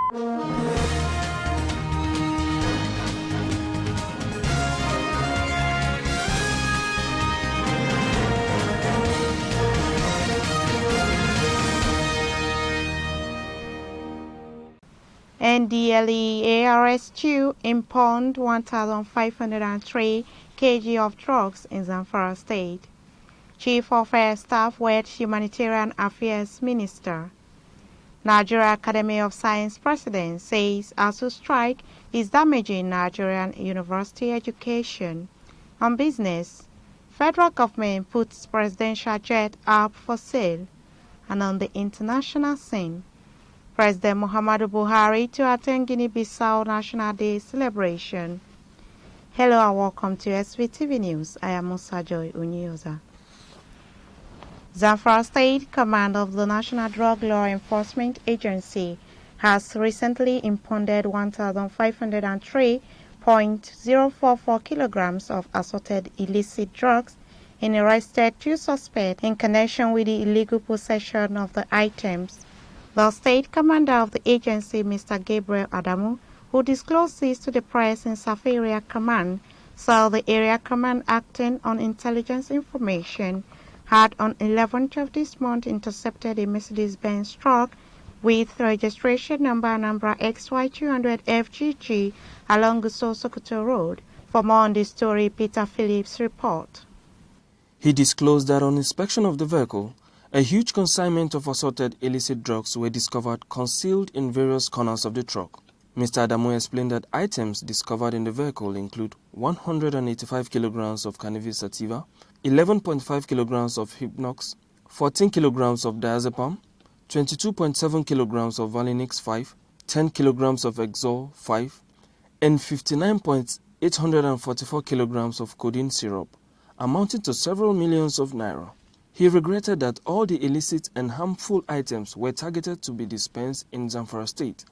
NDLEA arrests impound 1,503 kg of drugs in Zamfara State. Chief of Air Staff with Humanitarian Affairs Minister. Nigeria Academy of Science President says ASU strike is damaging Nigerian university education. On business, federal government puts presidential jet up for sale. And on the international scene, President Muhammadu Buhari to attend Guinea-Bissau National Day celebration. Hello and welcome to Svtv News. I am Musa Joy Unyoza. Zamfara State Command of the National Drug Law Enforcement Agency has recently impounded 1,503.044 kilograms of assorted illicit drugs and arrested 2 suspects in connection with the illegal possession of the items. The State Commander of the agency, Mr. Gabriel Adamu, who disclosed this to the press in South Area Command, said the Area Command acting on intelligence information had on 11th of this month intercepted a Mercedes-Benz truck with registration number XY200FGG along Gusau Sokoto Road. For more on this story, Peter Phillips report. He disclosed that on inspection of the vehicle, a huge consignment of assorted illicit drugs were discovered concealed in various corners of the truck. Mr. Adamu explained that items discovered in the vehicle include 185 kilograms of cannabis sativa, 11.5 kilograms of Hypnox, 14 kilograms of diazepam, 22.7 kilograms of Valinix 5, 10 kilograms of Exor 5, and 59.844 kilograms of codeine syrup, amounting to several millions of naira. He regretted that all the illicit and harmful items were targeted to be dispensed in Zamfara State,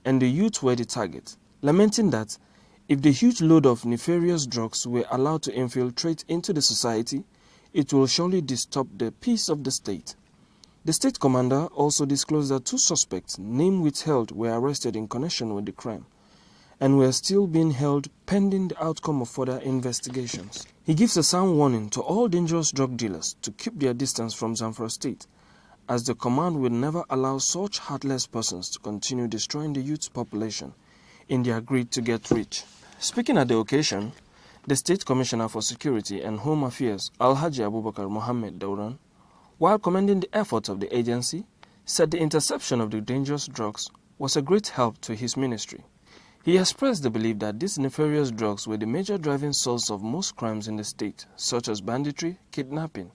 and the youth were the target, lamenting that if the huge load of nefarious drugs were allowed to infiltrate into the society, it will surely disturb the peace of the state. The state commander also disclosed that 2 suspects, name withheld, were arrested in connection with the crime and were still being held pending the outcome of further investigations. He gives a sound warning to all dangerous drug dealers to keep their distance from Zamfara State, as the command will never allow such heartless persons to continue destroying the youth population in their greed to get rich. Speaking at the occasion, the State Commissioner for Security and Home Affairs, Alhaji Abubakar Mohammed Dauran, while commending the efforts of the agency, said the interception of the dangerous drugs was a great help to his ministry. He expressed the belief that these nefarious drugs were the major driving source of most crimes in the state, such as banditry, kidnapping,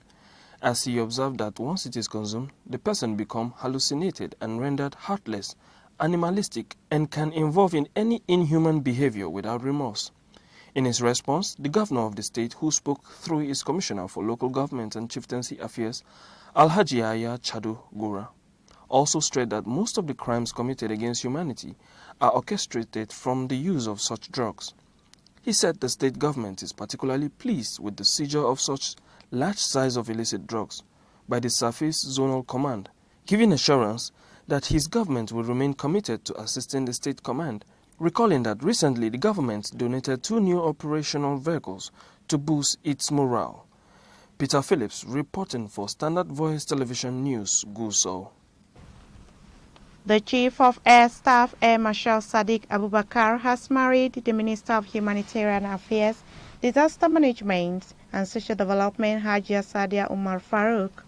as he observed that once it is consumed, the person becomes hallucinated and rendered heartless, animalistic, and can involve in any inhuman behavior without remorse. In his response, the governor of the state, who spoke through his commissioner for local government and chieftaincy affairs, Alhaji Yahya Chadu Gura, also stressed that most of the crimes committed against humanity are orchestrated from the use of such drugs. He said the state government is particularly pleased with the seizure of such large size of illicit drugs by the Surface Zonal Command, giving assurance that his government will remain committed to assisting the state command, recalling that recently the government donated 2 new operational vehicles to boost its morale. Peter Phillips reporting for Standard Voice Television News, Gusau. The Chief of Air Staff, Air Marshal Sadiq Abubakar, has married the Minister of Humanitarian Affairs, Disaster Management and Social Development, Hajia Sadia Umar Farouk.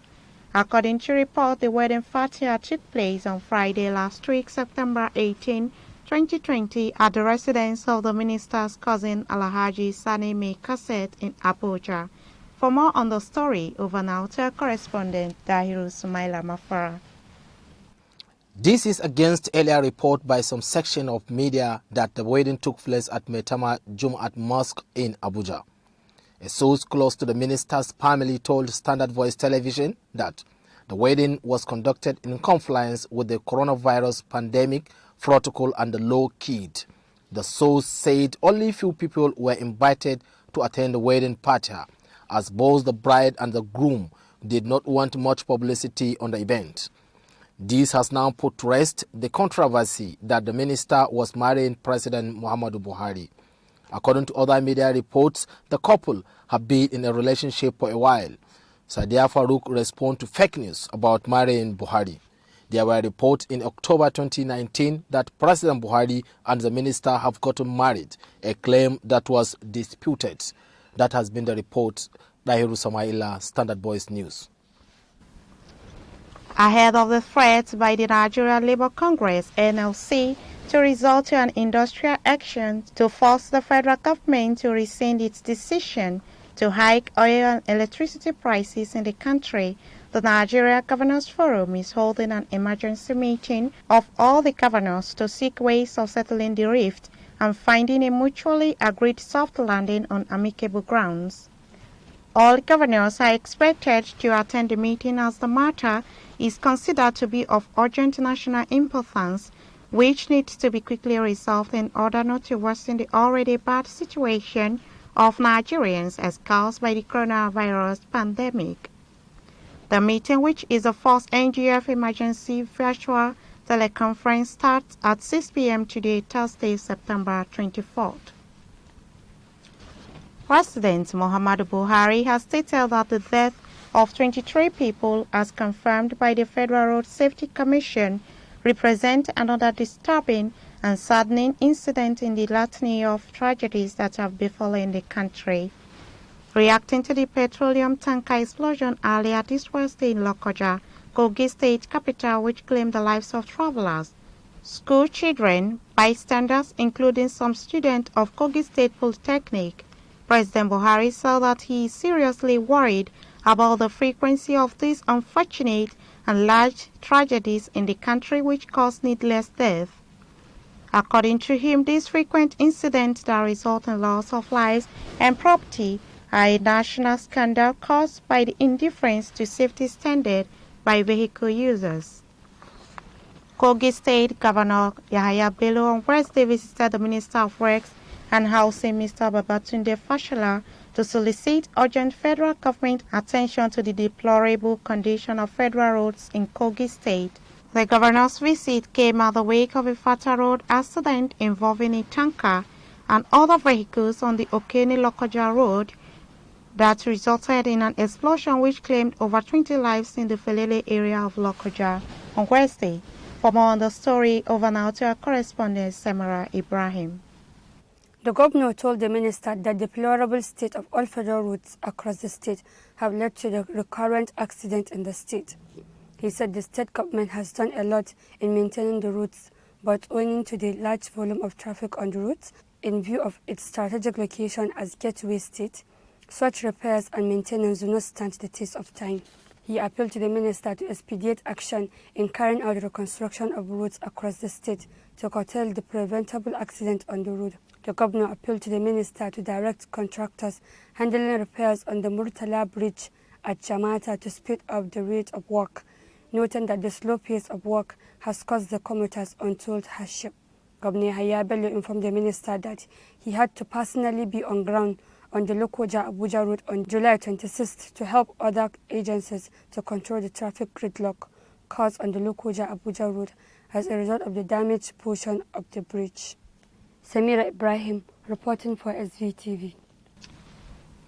According to report, the wedding fatia took place on Friday last week, September 18, 2020, at the residence of the minister's cousin Alhaji Sani May Kasset in Abuja. For more on the story, over now to our correspondent Dahiru Sumaila Mafara. This is against earlier report by some section of media that the wedding took place at Metama Jumat Mosque in Abuja. A source close to the minister's family told Standard Voice Television that the wedding was conducted in compliance with the coronavirus pandemic protocol and the law keyed. The source said only few people were invited to attend the wedding party, as both the bride and the groom did not want much publicity on the event. This has now put to rest the controversy that the minister was marrying President Muhammadu Buhari. According to other media reports, the couple have been in a relationship for a while. Sadiya Farouk responded to fake news about marrying Buhari. There were reports in October 2019 that President Buhari and the minister have gotten married, a claim that was disputed. That has been the report. Dahiru Samaila, Standard Voice News. Ahead of the threat by the Nigerian Labour Congress (NLC) to resort to an industrial action to force the federal government to rescind its decision to hike oil and electricity prices in the country, the Nigeria Governors Forum is holding an emergency meeting of all the governors to seek ways of settling the rift and finding a mutually agreed soft landing on amicable grounds. All governors are expected to attend the meeting as the matter is considered to be of urgent national importance, which needs to be quickly resolved in order not to worsen the already bad situation of Nigerians as caused by the coronavirus pandemic. The meeting, which is the first NGF emergency virtual teleconference, starts at 6 p.m. today, Thursday, September 24th. President Muhammadu Buhari has stated that the death of 23 people, as confirmed by the Federal Road Safety Commission, represent another disturbing and saddening incident in the litany of tragedies that have befallen the country. Reacting to the petroleum tanker explosion earlier this Wednesday in Lokoja, Kogi State capital, which claimed the lives of travelers, school children, bystanders, including some students of Kogi State Polytechnic, President Buhari said that he is seriously worried about the frequency of these unfortunate and large tragedies in the country which cause needless death. According to him, these frequent incidents that result in loss of lives and property are a national scandal caused by the indifference to safety standards by vehicle users. Kogi State Governor Yahaya Bello on Wednesday visited the Minister of Works and Housing, Mr. Babatunde Fashola, to solicit urgent federal government attention to the deplorable condition of federal roads in Kogi State. The governor's visit came at the wake of a fatal road accident involving a tanker and other vehicles on the Okene-Lokoja road that resulted in an explosion which claimed over 20 lives in the Felele area of Lokoja on Wednesday. For more on the story, over now to our correspondent, Samara Ibrahim. The governor told the minister that the deplorable state of all federal roads across the state have led to the recurrent accidents in the state. He said the state government has done a lot in maintaining the routes, but owing to the large volume of traffic on the routes, in view of its strategic location as gateway state, such repairs and maintenance do not stand the test of time. He appealed to the minister to expedite action in carrying out the reconstruction of roads across the state to curtail the preventable accident on the road. The governor appealed to the minister to direct contractors handling repairs on the Murtala Bridge at Jamata to speed up the rate of work, noting that the slow pace of work has caused the commuters untold hardship. Governor Yahaya Bello informed the minister that he had to personally be on ground on the Lokoja-Abuja road on July 26th to help other agencies to control the traffic gridlock caused on the Lokoja-Abuja road as a result of the damaged portion of the bridge. Samira Ibrahim reporting for Svtv.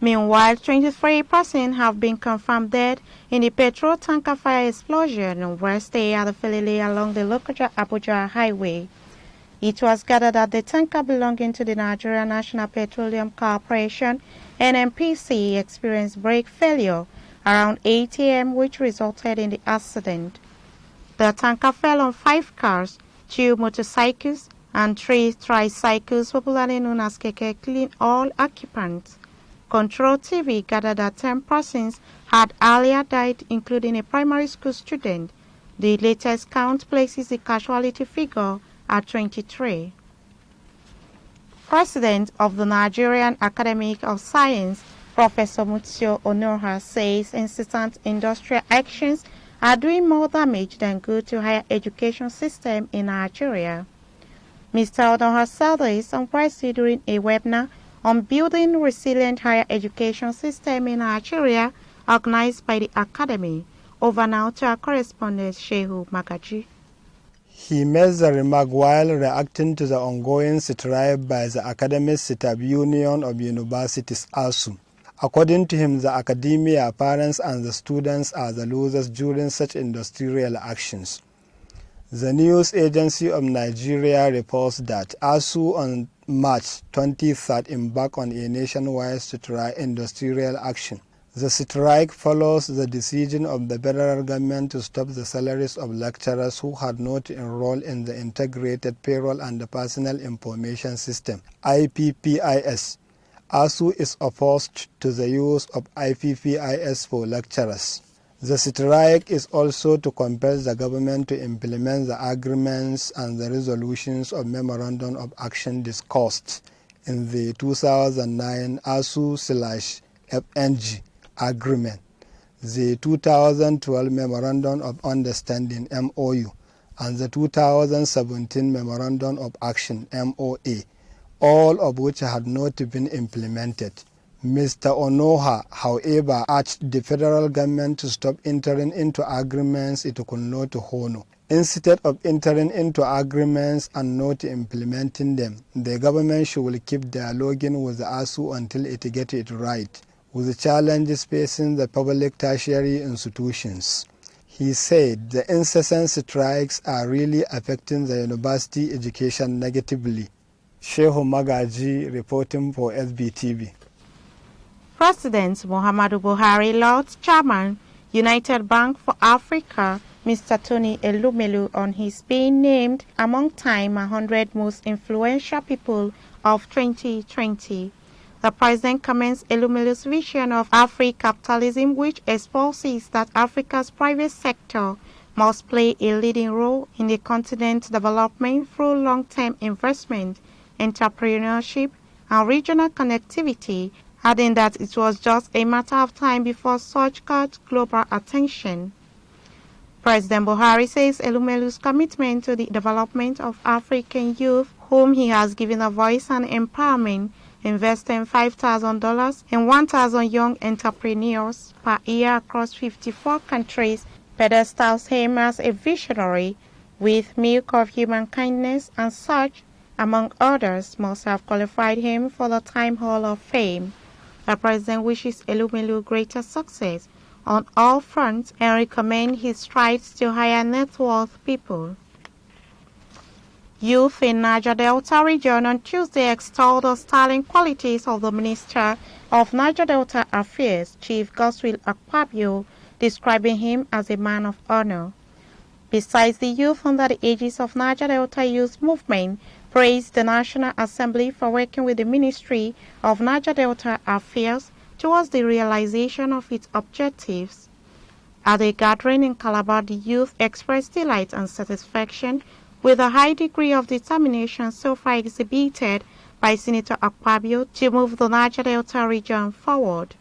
Meanwhile, 23 persons have been confirmed dead in the petrol tanker fire explosion on Wednesday at the Felele along the Lokoja-Abuja highway. It was gathered that the tanker belonging to the Nigeria National Petroleum Corporation (NNPC) experienced brake failure around 8 a.m. which resulted in the accident. The tanker fell on 5 cars, 2 motorcycles, and 3 tricycles, popularly known as keke, killing all occupants. Control TV gathered that 10 persons had earlier died, including a primary school student. The latest count places the casualty figure at 23. President of the Nigerian Academy of Science, Professor Mutsio Onoha, says insistent industrial actions are doing more damage than good to higher education system in Nigeria. Mr. Onoha said this on Wednesday during a webinar on building resilient higher education system in Nigeria organized by the Academy. Over now to our correspondent Shehu Magaji. He made the remark while reacting to the ongoing strike by the Academic Staff Union of Universities ASU. According to him, the academia, parents and the students are the losers during such industrial actions. The news agency of Nigeria reports that ASU on March 23rd embarked on a nationwide strike industrial action. The strike follows the decision of the federal government to stop the salaries of lecturers who had not enrolled in the Integrated Payroll and Personal Information System, IPPIS. ASU is opposed to the use of IPPIS for lecturers. The strike is also to compel the government to implement the agreements and the resolutions of Memorandum of Action discussed in the 2009 ASU/FNG agreement, the 2012 Memorandum of Understanding MOU, and the 2017 Memorandum of Action MOA, all of which had not been implemented. Mr. Onoha, however, urged the federal government to stop entering into agreements it could not honor. Instead of entering into agreements and not implementing them, the government should keep dialoguing with the ASU until it gets it right, with the challenges facing the public tertiary institutions. He said the incessant strikes are really affecting the university education negatively. Shehu Magaji reporting for SBTV. President Muhammadu Buhari lauds Chairman, United Bank for Africa, Mr. Tony Elumelu, on his being named among Time 100 most influential people of 2020. The president commends Elumelu's vision of Afri-capitalism, which exposes that Africa's private sector must play a leading role in the continent's development through long-term investment, entrepreneurship, and regional connectivity, adding that it was just a matter of time before such got global attention. President Buhari says Elumelu's commitment to the development of African youth, whom he has given a voice and empowerment, investing $5,000 in 1,000 young entrepreneurs per year across 54 countries, pedestals him as a visionary with milk of human kindness, and such, among others, must have qualified him for the Time Hall of Fame. The president wishes Elumelu greater success on all fronts and recommends his strides to higher net worth people. Youth in Niger Delta region on Tuesday extolled the sterling qualities of the Minister of Niger Delta Affairs, Chief Godswill Akpabio, describing him as a man of honor. Besides, the youth under the aegis of Niger Delta Youth Movement praised the National Assembly for working with the Ministry of Niger Delta Affairs towards the realization of its objectives. At a gathering in Calabar, the youth expressed delight and satisfaction with the high degree of determination so far exhibited by Senator Akpabio to move the Niger Delta region forward.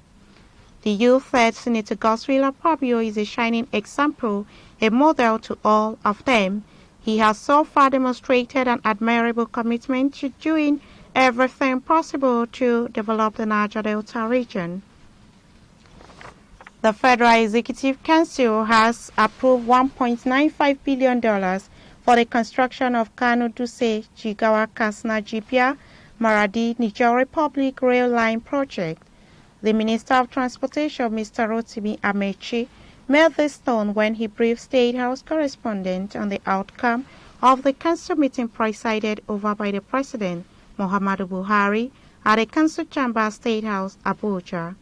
The youth said Senator Godswill Akpabio is a shining example, a model to all of them. He has so far demonstrated an admirable commitment to doing everything possible to develop the Niger Delta region. The Federal Executive Council has approved $1.95 billion for the construction of Kano Dutse Jigawa Katsina Jibia Maradi Niger Republic Rail Line project. The Minister of Transportation, Mr. Rotimi Amechi, made this known when he briefed State House correspondent on the outcome of the council meeting presided over by the President, Muhammadu Buhari, at the Council Chamber State House, Abuja.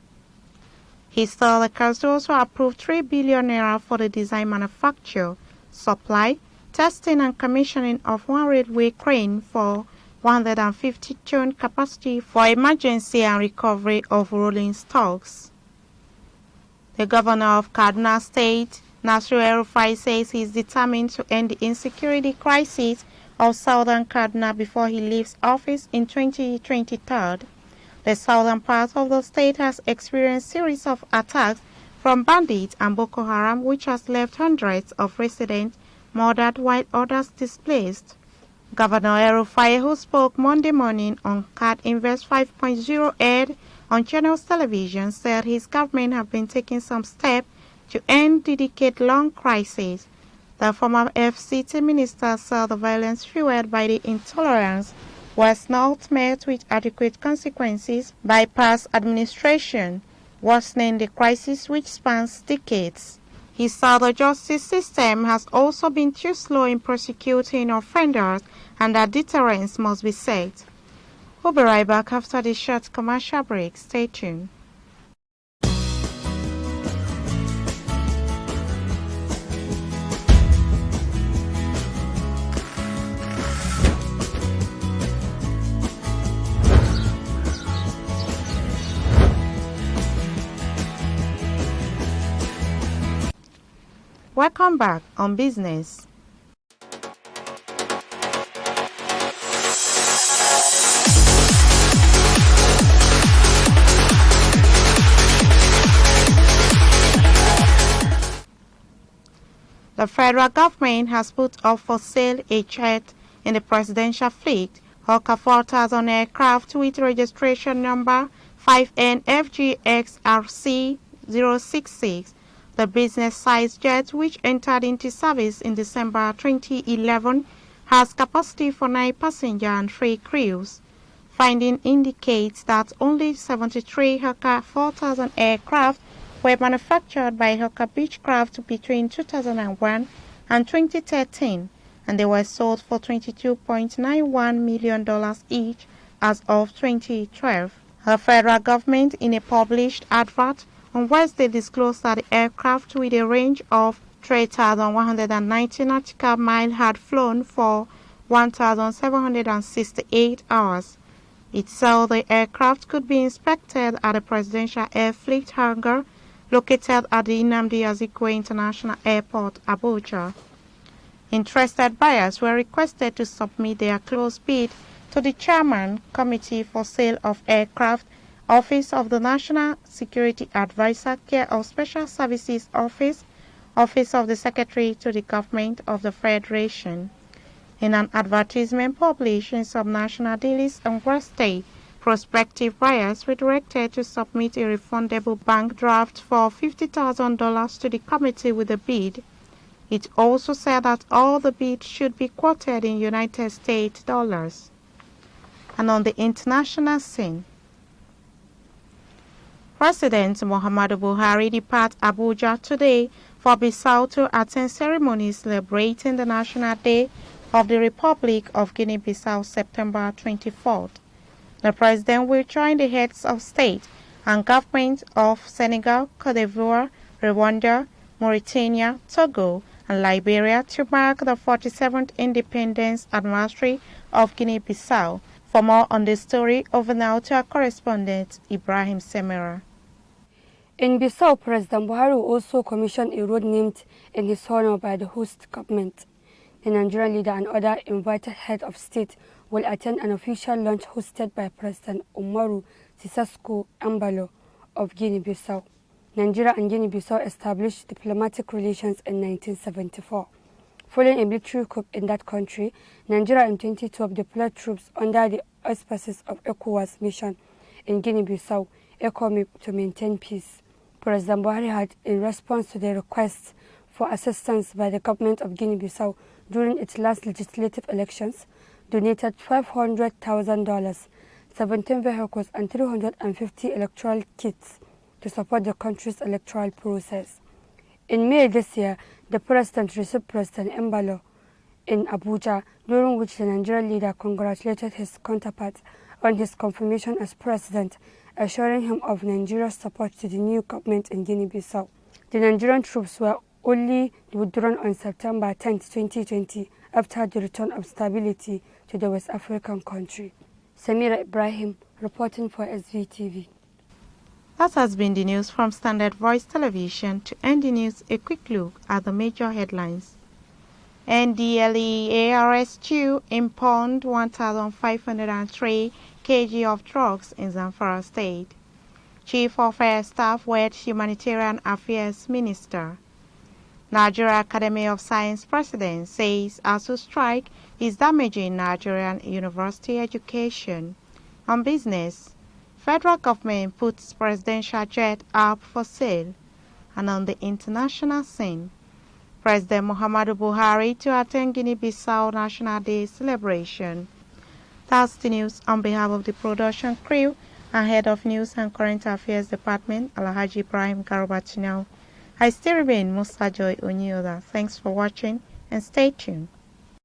He said the council also approved 3 billion naira for the design, manufacture, supply, testing and commissioning of one railway crane for 150-ton capacity for emergency and recovery of rolling stocks. The governor of Kaduna State, Nasiru El-Rufai, says he is determined to end the insecurity crisis of southern Kaduna before he leaves office in 2023. The southern part of the state has experienced a series of attacks from bandits and Boko Haram, which has left hundreds of residents murdered while others displaced. Governor El-Rufai, who spoke Monday morning on CAD Invest 5.0 aired on Channels Television, said his government have been taking some steps to end the decade-long crisis. The former FCT minister said the violence fueled by the intolerance was not met with adequate consequences by past administration, worsening the crisis which spans decades. He said the justice system has also been too slow in prosecuting offenders and that deterrence must be set. We'll be right back after this short commercial break. Stay tuned. Welcome back on Business. The federal government has put up for sale a jet in the presidential fleet, Hawker 4000 aircraft with registration number 5NFGXRC066. The business-sized jet, which entered into service in December 2011, has capacity for 9 passengers and 3 crews. Finding indicates that only 73 Hawker 4000 aircraft were manufactured by Hawker Beechcraft between 2001 and 2013, and they were sold for $22.91 million each as of 2012. The federal government, in a published advert on Wednesday, disclosed that the aircraft with a range of 3,190 nautical miles had flown for 1,768 hours. It said the aircraft could be inspected at the Presidential Air Fleet hangar located at the Nnamdi Azikiwe International Airport, Abuja. Interested buyers were requested to submit their closed bid to the Chairman, Committee for Sale of Aircraft, Office of the National Security Advisor, Care of Special Services Office, Office of the Secretary to the Government of the Federation. In an advertisement published in some national dailies on Wednesday, prospective buyers were directed to submit a refundable bank draft for $50,000 to the committee with the bid. It also said that all the bids should be quoted in United States dollars. And on the international scene, President Muhammadu Buhari departs Abuja today for Bissau to attend ceremonies celebrating the National Day of the Republic of Guinea-Bissau, September 24th. The president will join the heads of state and government of Senegal, Cote d'Ivoire, Rwanda, Mauritania, Togo, and Liberia to mark the 47th independence anniversary of Guinea-Bissau. For more on this story, over now to our correspondent, Ibrahim Semera. In Bissau, President Buhari also commissioned a road named in his honor by the host government. The Nigerian leader and other invited heads of state will attend an official launch hosted by President Umaru Sissoco Embalo of Guinea-Bissau. Nigeria and Guinea-Bissau established diplomatic relations in 1974. Following a military coup in that country, Nigeria in 2012 deployed troops under the auspices of ECOWAS mission in Guinea-Bissau, ECOMIG, to maintain peace. President Buhari had, in response to the request for assistance by the government of Guinea-Bissau during its last legislative elections, donated $500,000, 17 vehicles, and 350 electoral kits to support the country's electoral process. In May this year, the president received President Embalo in Abuja, during which the Nigerian leader congratulated his counterpart on his confirmation as president, assuring him of Nigeria's support to the new government in Guinea-Bissau. The Nigerian troops were only withdrawn on September 10, 2020, after the return of stability to the West African country. Samira Ibrahim, reporting for SVTV. That has been the news from Standard Voice Television. To end the news, a quick look at the major headlines. NDLEA arrests 2 impound 1,503 kg of drugs in Zamfara State. Chief of Air Staff wed Humanitarian Affairs Minister. Nigeria Academy of Science President says ASU strike is damaging Nigerian university education. On business, federal government puts presidential jet up for sale. and on the international scene. President Muhammadu Buhari to attend Guinea-Bissau National Day celebration. That's the news on behalf of the production crew and Head of News and Current Affairs Department, Alhaji Ibrahim Garubatinau. I still remain Musa Joy Onyoda. Thanks for watching and stay tuned.